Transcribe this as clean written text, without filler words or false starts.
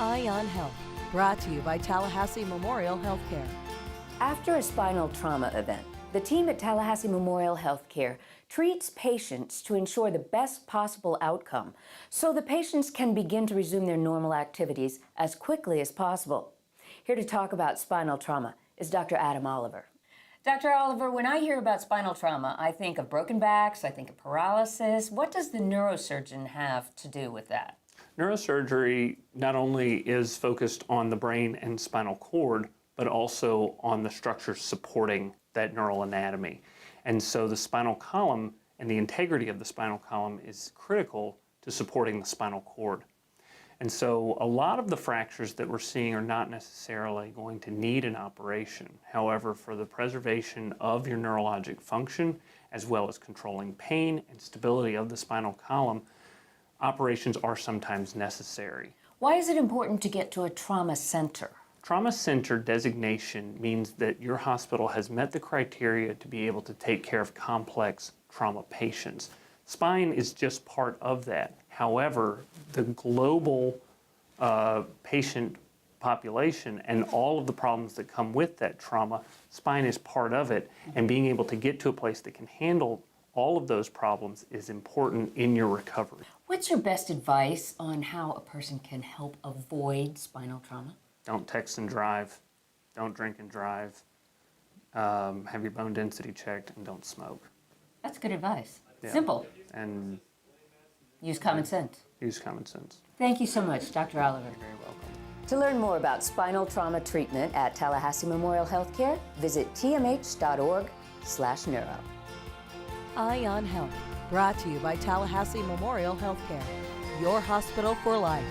Eye on Health, brought to you by Tallahassee Memorial Healthcare. After a spinal trauma event, the team at Tallahassee Memorial Healthcare treats patients to ensure the best possible outcome so the patients can begin to resume their normal activities as quickly as possible. Here to talk about spinal trauma is Dr. Adam Oliver. Dr. Oliver, when I hear about spinal trauma, I think of broken backs, I think of paralysis. What does the neurosurgeon have to do with that? Neurosurgery not only is focused on the brain and spinal cord, but also on the structures supporting that neural anatomy. And so the spinal column and the integrity of the spinal column is critical to supporting the spinal cord. And so a lot of the fractures that we're seeing are not necessarily going to need an operation. However, for the preservation of your neurologic function, as well as controlling pain and stability of the spinal column, operations are sometimes necessary. Why is it important to get to a trauma center? Trauma center designation means that your hospital has met the criteria to be able to take care of complex trauma patients. Spine is just part of that. However, the global patient population and all of the problems that come with that trauma, spine is part of it, and being able to get to a place that can handle all of those problems is important in your recovery. What's your best advice on how a person can help avoid spinal trauma? Don't text and drive, don't drink and drive, have your bone density checked, and don't smoke. That's good advice. Yeah. Simple. And Use common sense. use common sense. Thank you so much, Dr. Oliver. You're very welcome. To learn more about spinal trauma treatment at Tallahassee Memorial Healthcare, visit tmh.org/neuro. Eye on Health, brought to you by Tallahassee Memorial Healthcare. Your hospital for life.